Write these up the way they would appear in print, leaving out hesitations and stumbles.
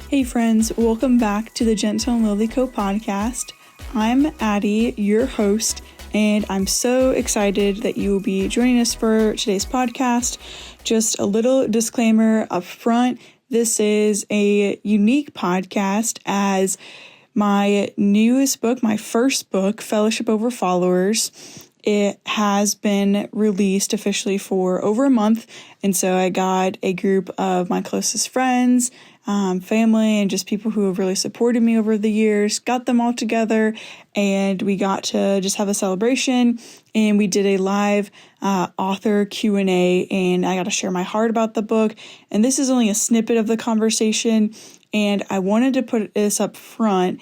Hey friends, welcome back to the Gentle and Lowly Co podcast. I'm Addie, your host, and I'm so excited that you will be joining us for today's podcast. Just a little disclaimer up front, this is a unique podcast as my newest book, my first book, Fellowship Over Followers, it has been released officially for over a month, and so I got a group of my closest friends, family, and just people who have really supported me over the years, got them all together, and we got to just have a celebration, and we did a live author Q&A, and I got to share my heart about the book, and this is only a snippet of the conversation, and I wanted to put this up front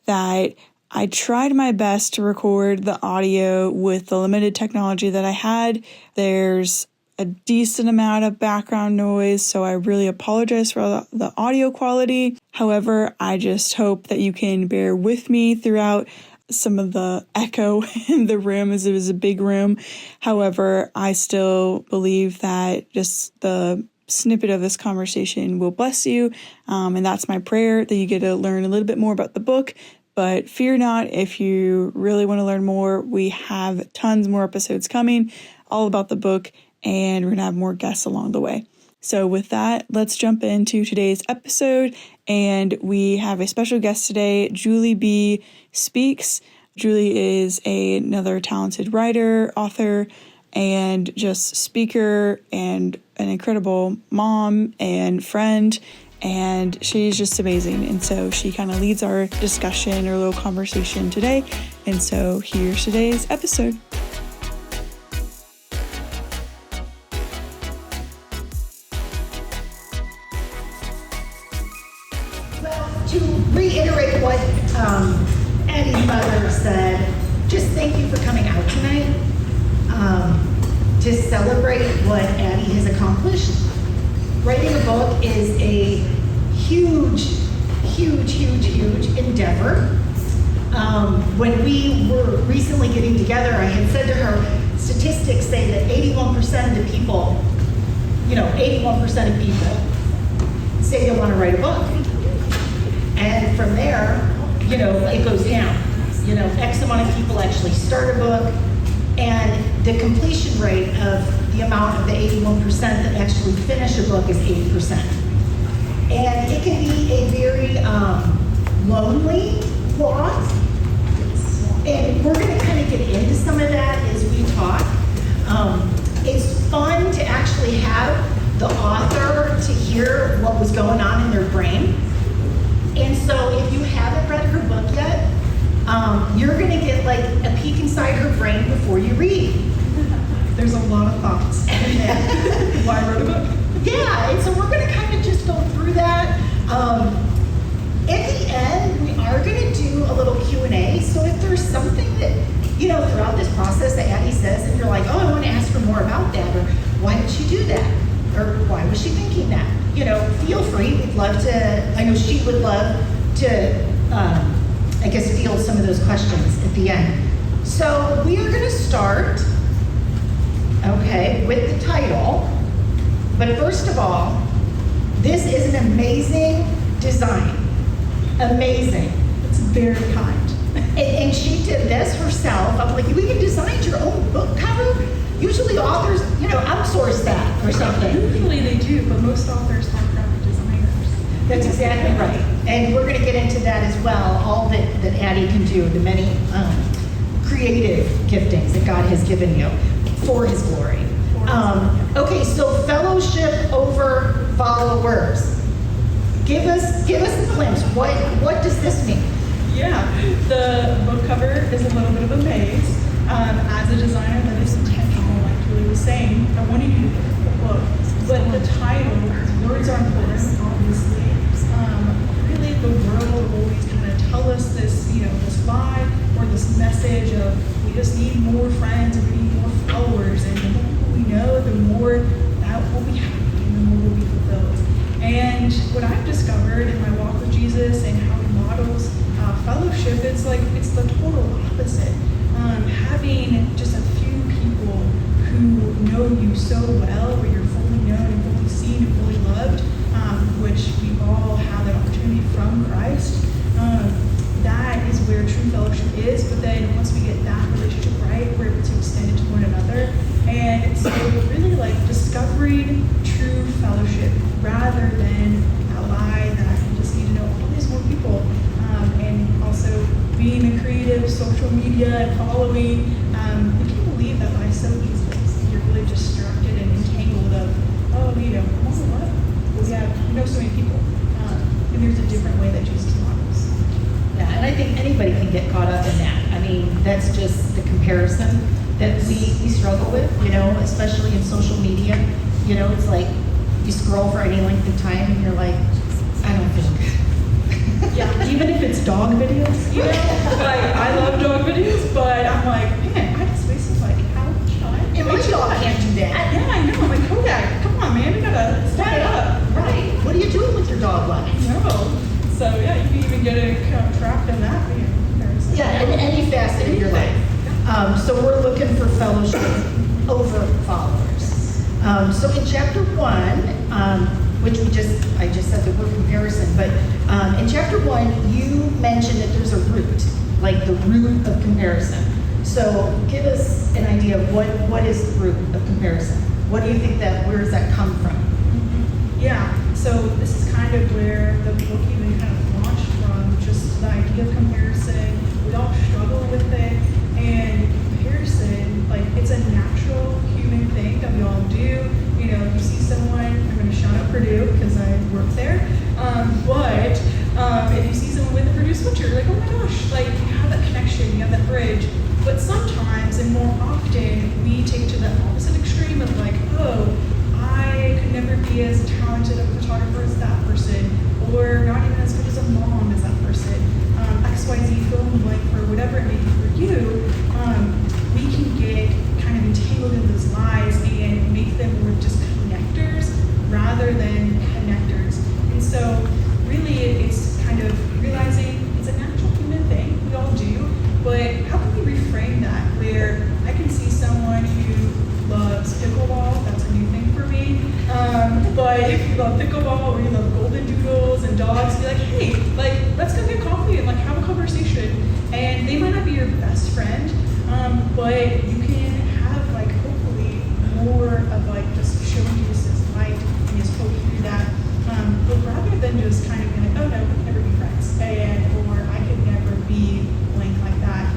that I tried my best to record the audio with the limited technology that I had. There's a decent amount of background noise, so I really apologize for the audio quality. However, I just hope that you can bear with me throughout some of the echo in the room, as it was a big room. However, I still believe that just the snippet of this conversation will bless you, and that's my prayer, that you get to learn a little bit more about the book. But fear not, if you really want to learn more, we have tons more episodes coming all about the book, and we're going to have more guests along the way. So with that, let's jump into today's episode, and we have a special guest today. Juile B speaks. Juile is another talented writer, author, and just speaker, and an incredible mom and friend. And she's just amazing. And so she kind of leads our discussion or little conversation today. And so here's today's episode. Well, to reiterate what Addie's mother said, just thank you for coming out tonight to celebrate what Addie has accomplished. Writing a book is a huge endeavor. When we were recently getting together, I had said to her, statistics say that 81% of the people, 81% of people say they want to write a book. And from there, it goes down. X amount of people actually start a book, and the completion rate of the amount of the 81% that actually finish a book is 80%. And it can be a very lonely walk. And we're going to kind of get into some of that as we talk. It's fun to actually have the author to hear what was going on in their brain. And so if you haven't read her book yet, you're going to get like a peek inside her brain before you read. There's a lot of thoughts in that. Why I wrote a book. Yeah, and so we're going to kind of just go through that. At the end, we are going to do a little Q&A. So if there's something that, throughout this process that Addie says, and you're like, oh, I want to ask her more about that, or why did she do that? Or why was she thinking that? Feel free. We'd love to, I know she would love to, field some of those questions at the end. So we are going to start, with the title. But first of all, this is an amazing design. Amazing. It's very kind. And she did this herself. I'm like, you even designed your own book cover? Usually authors, outsource that or something. Usually they do, but most authors are graphic designers. That's exactly right. And we're going to get into that as well, all that Addie can do, the many creative giftings that God has given you for His glory. So Fellowship Over Followers. Give us a glimpse. What does this mean? Yeah, the book cover is a little bit of a maze. As a designer, that is intentional, like Julie was saying. I wanted you to pick the book, but the title, words are important, obviously. Really, the world will always kind of tell us this, this lie or this message of we just need more friends and we need more followers, and the more people we know, the more that will be happy and the more we'll be fulfilled. And what I've discovered in my walk with Jesus and how He models fellowship, it's the total opposite. Having just a few people who know you so well, where you're fully known and fully seen and fully loved, which we all have that opportunity that's just the comparison that we struggle with, especially in social media. It's like you scroll for any length of time and you're like, I don't feel good. Yeah, even if it's dog videos, like I love dog videos, but I'm like, man, I just wasted like how much time? And my dog can't do that. Yeah, I know. I'm like, Kodak, come on, man, we gotta step it up. Right. What are you doing with your dog life? No. So yeah, you can even get kind of trapped in that comparison. Yeah, in any facet of your life. So we're looking for fellowship over followers. So in chapter 1, which I just said the word comparison, but in chapter 1, you mentioned that there's a root, like the root of comparison. So give us an idea of what is the root of comparison? What do you think where does that come from? Yeah, so this is kind of where the book even kind of launched from, just the idea of comparison. We all struggle with it, and comparison, like, it's a natural human thing that we all do. If you see someone, I'm going to shout out Purdue because I work there, but if you see someone with a Purdue sweatshirt, you're like, oh my gosh, like, you have that connection, you have that bridge. But sometimes, and more often, we take to the opposite extreme of like, oh, I could never be as talented a photographer as that person, or not even as good as a mom as that person. XYZ fill in the blank for whatever it may be for you. We can get kind of entangled in those lies and make them more just connectors rather than connectors. And so really it's kind of realizing it's a natural human thing, we all do, but how can we reframe that where I can see someone who loves pickleball, that's a new thing for me, but if you love pickleball or you love golden doodles and dogs, be like, hey, like, let's go get coffee and like have a conversation. And they might not be your best friend, but you can have like hopefully more of like just showing Jesus light and his hope through that. But rather than just kind of being like, oh no, we can never be friends, or I could never be blank like that.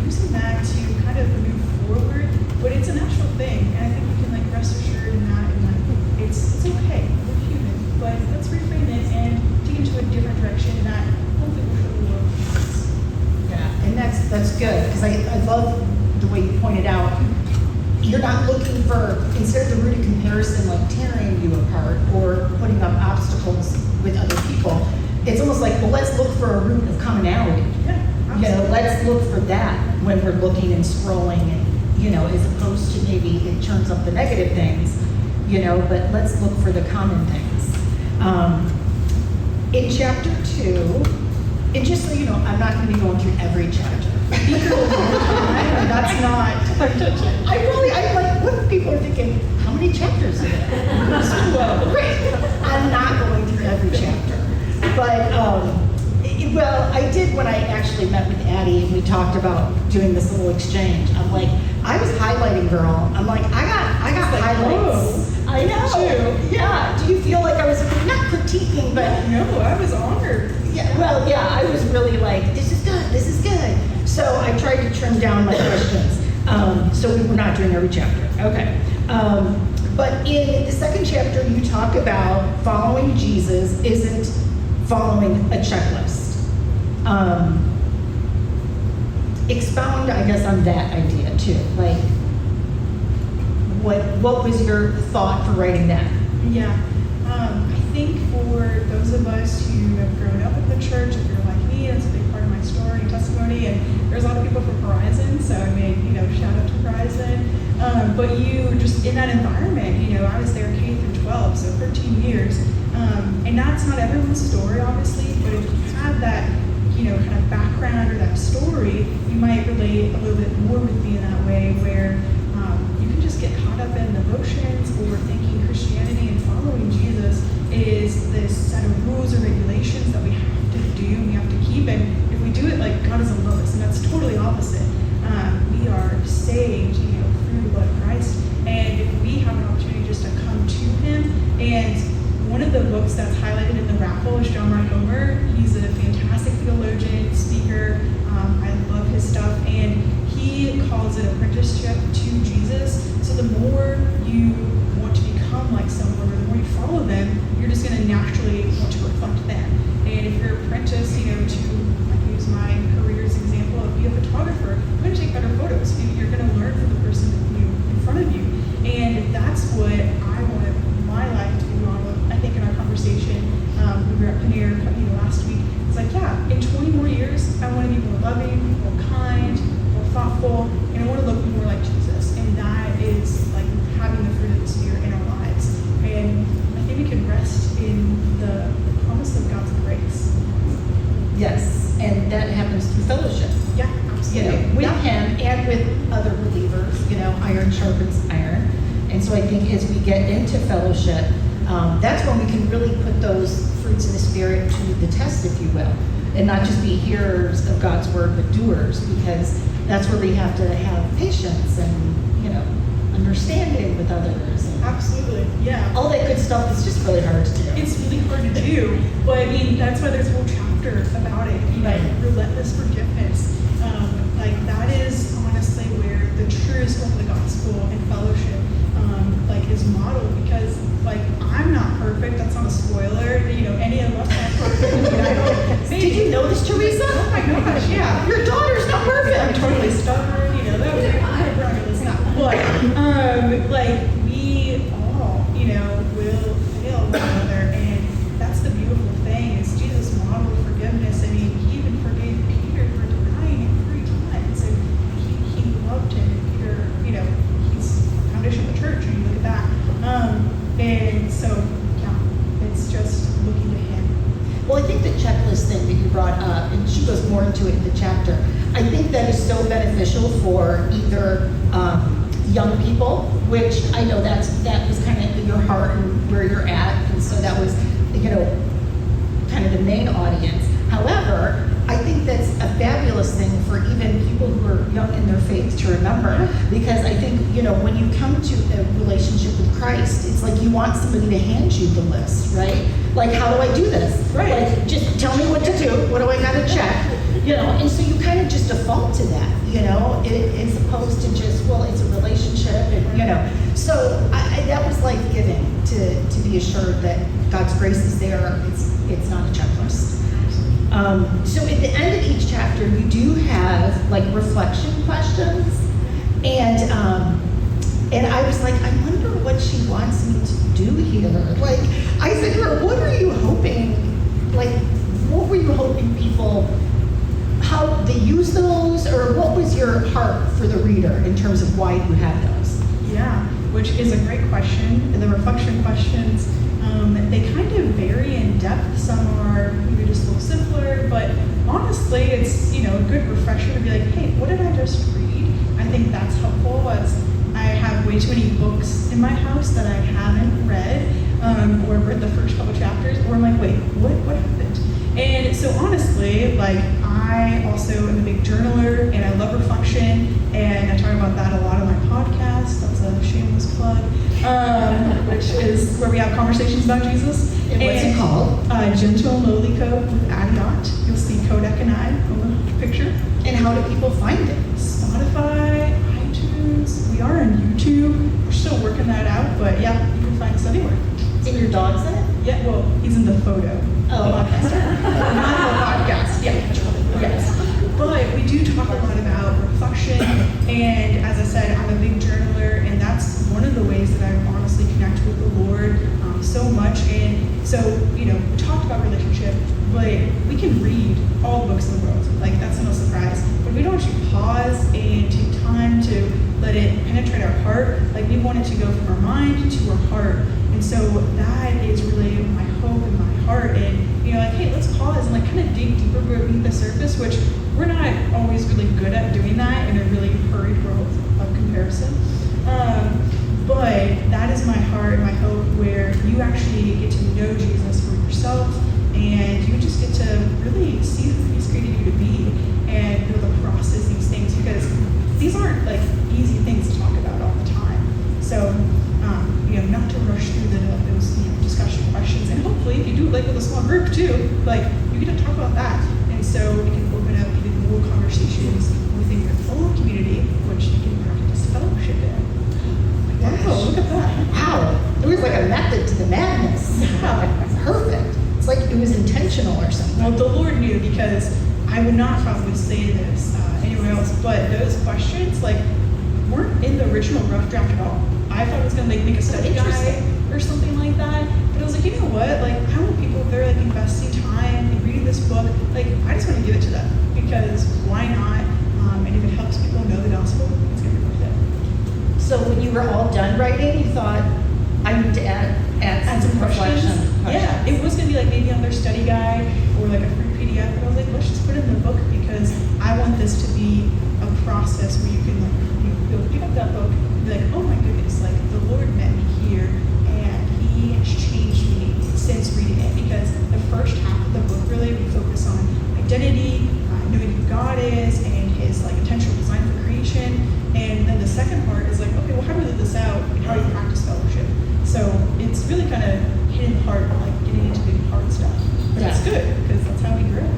Using that to kind of move forward, but it's a natural thing, and I think we can like rest assured in that, and like it's okay, we're human, but let's reframe it and take it into a different direction that hopefully will show the world. Yeah, and that's good, because I love the way you pointed out, you're not looking for, instead of the root of comparison, like tearing you apart or putting up obstacles with other people, it's almost like, well, let's look for a root of commonality. Yeah, Let's look for that when we're looking and scrolling, and, as opposed to maybe it turns up the negative things, but let's look for the common things. In chapter 2, and just so you know, I'm not going to be going through every chapter. That's not. I'm like, what people are thinking, how many chapters are there? Well, great. I'm not going through every chapter. But, well, I did when I actually met with Addie and we talked about doing this little exchange. I'm like, I was highlighting, girl. I'm like, I got like, highlights. whoa. I know. Too. Yeah. Do you feel like I was not critiquing, but No, I was honored. yeah, well, yeah, I was really like, this is good, this is good. So I tried to trim down my questions. So we were not doing every chapter. Okay. But in the second chapter, you talk about following Jesus isn't following a checklist. Expound, I guess, on that idea too. Like, what was your thought for writing that? Yeah, I think for those of us who have grown up in the church, if you're like me, that's a big part of my story and testimony, and there's a lot of people from Horizon, so I mean, shout out to Horizon. But you just in that environment, I was there K through 12, so 13 years, and that's not everyone's story, obviously, but if you have that, kind of background or that story, you might relate a little bit more with me in that way, where you can just get caught up in the motions or thinking Christianity and following Jesus is this set of rules or regulations that we have to do, we have to keep, and if we do it, like, God doesn't love us, and that's totally opposite. We are saved, through the blood of Christ, and if we have an opportunity just to come to Him, and one of the books that's highlighted in the raffle is John Mark Comer. He's a fantastic theologian, speaker. I love his stuff, and he calls it apprenticeship to Jesus. So the more you want to become like someone, or the more you follow them, you're just going to naturally want to reflect them. And if you're apprentice, to like use my career as an example of be a photographer, sharpens iron. And so I think as we get into fellowship, that's when we can really put those fruits of the Spirit to the test, if you will. And not just be hearers of God's word, but doers, because that's where we have to have patience and, understanding with others. And Absolutely, yeah. all that good stuff is just really hard to do. It's really hard to do, but I mean, that's why there's a whole chapter about it, like relentless forgiveness. That is honestly where the truest of the gospel and fellowship, is modeled, because, I'm not perfect, that's not a spoiler, any of us aren't perfect. Did you know this, Teresa? Oh my gosh, yeah. Your daughter's not I'm perfect. totally stubborn, that was but, we all, will fail one another, and that's the beautiful thing, is Jesus modeled forgiveness. I mean, he even forgave Peter for denying him 3 times, and he loved him, and Peter, he's the foundation of the church, and you look at that. And so, yeah, it's just looking to him. Well, I think the checklist thing that you brought up, and she goes more into it in the chapter, I think that is so beneficial for either young people, which I know that was kind of your heart and where you're at, and so that was, kind of the main audience. However, I think that's a fabulous thing for even people who are young in their faith to remember, because I think, when you come to a relationship with Christ, it's like you want somebody to hand you the list, right? Like, how do I do this? Right. Like, just tell me what to do. What do I got to check? And so you kind of just default to that, as opposed to just, well, it's a relationship, and, So that was life-giving to be assured that God's grace is there. It's not a checklist. So at the end of each chapter, you do have reflection questions, and I was like, I wonder what she wants me to do here. I said to her, what are you hoping? What were you hoping people? How they use those, or what was your heart for the reader in terms of why you have those? Yeah, which is a great question. The reflection questions, they kind of vary in depth. Some are maybe just a little simpler, but honestly, it's a good refresher to be like, hey, what did I just read? I think that's helpful. As I have way too many books in my house that I haven't read, or read the first couple chapters, or I'm like, wait, what happened? And so honestly, I also am a big journaler, and I love reflection, and I talk about that a lot on my podcast. That's a shameless plug, which is where we have conversations about Jesus. And what's it called? Gentle and Lowly Code with Addie. You'll see Kodak and I on the picture. And how do people find it? Spotify, iTunes. We are on YouTube. We're still working that out, but yeah, you can find us anywhere. And your dog's in it? Yeah, well, he's in the photo. Oh, podcast. Not the podcast. Yeah, yes. But we do talk a lot about reflection, and as I said, I'm a big journaler, and that's one of the ways that I honestly connect with the Lord so much. And so, we talked about relationship, but we can read all the books in the world. That's no surprise. But we don't actually pause and take time to let it penetrate our heart. We want it to go from our mind to our heart. And so that is really my hope and my heart. And, hey, let's pause and kind of dig deeper beneath the surface, which we're not always really good at doing that in a really hurried world of comparison. But that is my heart and my hope, where you actually get to know Jesus for yourself, and you just get to really see who he's created you to be, and be able to process these things, because these aren't easy things to talk about all the time. So, not to rush through those discussion questions, and hopefully if you do it with a small group too, you get to talk about that, and so it can open up even more conversations within your own community, which you can practice fellowship in. Wow, look at that! Wow, there was a method to the madness. Yeah. Perfect. It's it was intentional or something. Well, the Lord knew, because I would not probably say this anywhere else, but those questions weren't in the original rough draft at all. I thought it was going to make a study guide or something like that, but I was you know what? I want people, if they're investing time in reading this book, I just want to give it to them, because why not? And if it helps people know the gospel, it's going to be worth it. So when you were all done writing, you thought, I need to add some reflection. Yeah, it was going to be maybe on their study guide or a free PDF, but I was let's just put it in the book, because I want this to be a process where you can you'll pick up that book and be oh part of like getting into the hard stuff. But it's good because that's how we grow.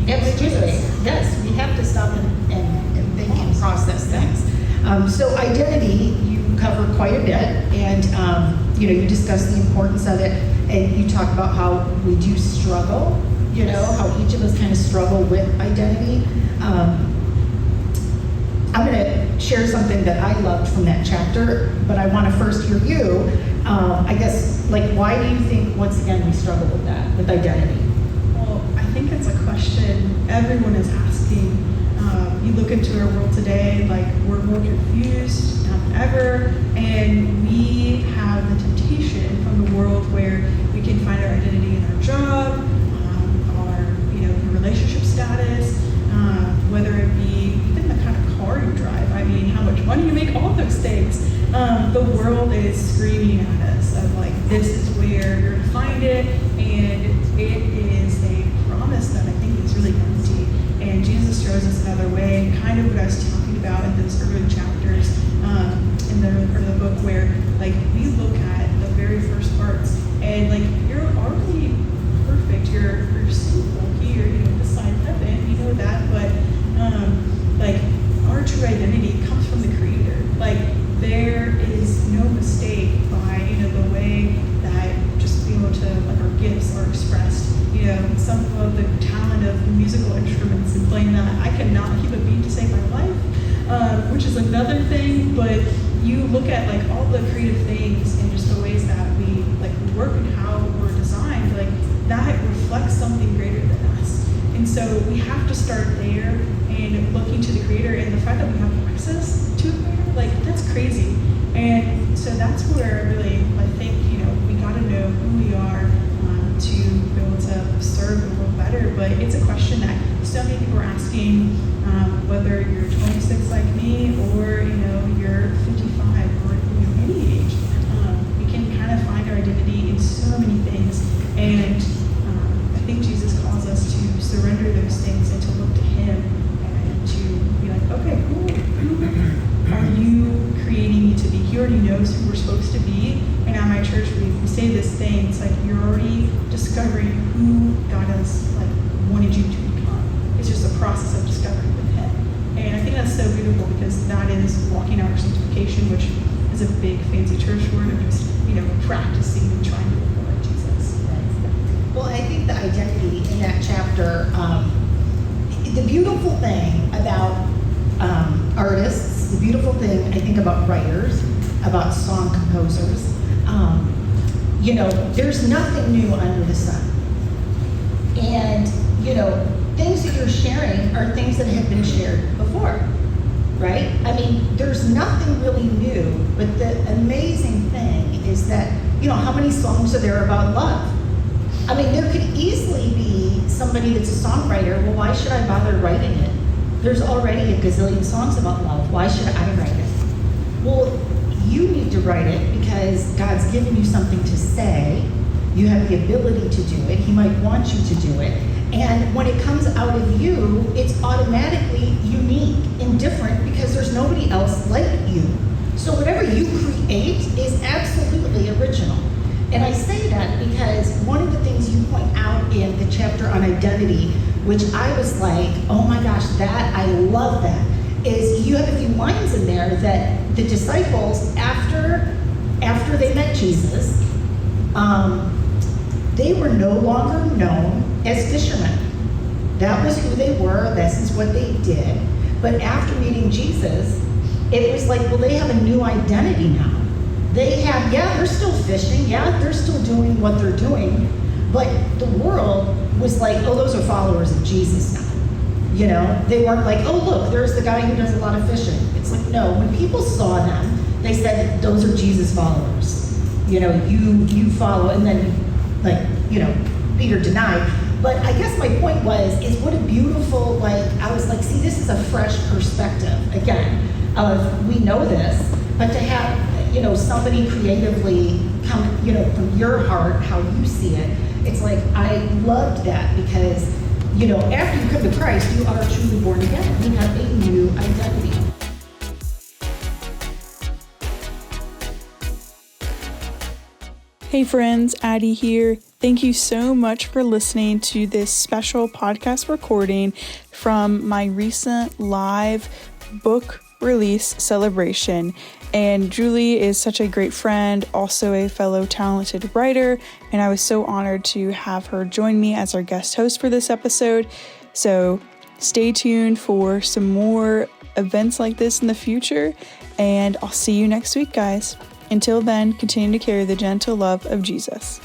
Absolutely. Yes, we have to stop and think and process things. So identity, you cover quite a bit, and you discuss the importance of it, and you talk about how we do struggle, how each of us kind of struggle with identity. I'm going to share something that I loved from that chapter, but I want to first hear you. I guess, why do you think, once again, we struggle with that, with identity? Well, I think it's a question everyone is asking. You look into our world today, we're more confused than ever, and we have the temptation from the world where we can find our identity in our job, our relationship status, whether it be even the kind of car you drive. I mean, how much money you make, all those things. The world is screaming at us of this is where you're gonna find it, and it is a promise that I think is really empty. And Jesus shows us another way, and kind of what I was talking about in those early chapters in the book, where we look at the very first parts, and you're already perfect, you're sinful here, this side of heaven, you know that, but our true identity comes from the Creator. There is no mistake by the way that just being able to our gifts are expressed. Some of the talent of musical instruments and playing that, I cannot keep a beat to save my life, which is another thing. But you look at all the creative things and just the ways that we work and how we're designed, that reflects something greater than us. And so we have to start there and looking to the Creator, and the fact that we have access to the Creator, that's crazy. And so that's where really I think we got to know who we are to be able to serve the world better. But it's a question that so many people are asking, whether you're 26 like me, or you're 55, or any age. We can kind of find our identity in so many things, and I think Jesus calls us to surrender those things and to look to Him and to be okay, who are you creating me to be? He already knows who we're supposed to be. And at my church, we say this thing, it's you're already discovering who God has wanted you to become. It's just a process of discovering with Him. And I think that's so beautiful, because that is walking out our sanctification, which is a big fancy church word of just, practicing and trying to look like Jesus. Well, I think the identity in that chapter, the beautiful thing about artists, the beautiful thing I think about writers, about song composers, there's nothing new under the sun. And, things that you're sharing are things that have been shared before, right? I mean, there's nothing really new, but the amazing thing is that, how many songs are there about love? I mean, there could easily be somebody that's a songwriter. Well, why should I bother writing it? There's already a gazillion songs about love. Why should I write it? Well, you need to write it because God's given you something to say. You have the ability to do it. He might want you to do it. And when it comes out of you, it's automatically unique and different because there's nobody else like you. So whatever you create is absolutely original. And I say that because one of the things you point out in the chapter on identity, which I was like, oh my gosh, I love that, is you have a few lines in there that the disciples, after they met Jesus, they were no longer known as fishermen. That was who they were, this is what they did. But after meeting Jesus, it was well, they have a new identity now. They have, they're still fishing, they're still doing what they're doing, but the world was oh, those are followers of Jesus now. They weren't oh, look, there's the guy who does a lot of fishing. It's no, when people saw them, they said, those are Jesus followers. You follow, and then Peter denied. But I guess my point is what a beautiful, I was see, this is a fresh perspective, again, of we know this, but to have, somebody creatively come, from your heart, how you see it, it's I loved that because, after you come to Christ, you are truly born again. You have a new identity. Hey friends, Addie here. Thank you so much for listening to this special podcast recording from my recent live book release celebration. And Julie is such a great friend, also a fellow talented writer, and I was so honored to have her join me as our guest host for this episode. So stay tuned for some more events like this in the future, and I'll see you next week, guys. Until then, continue to carry the gentle love of Jesus.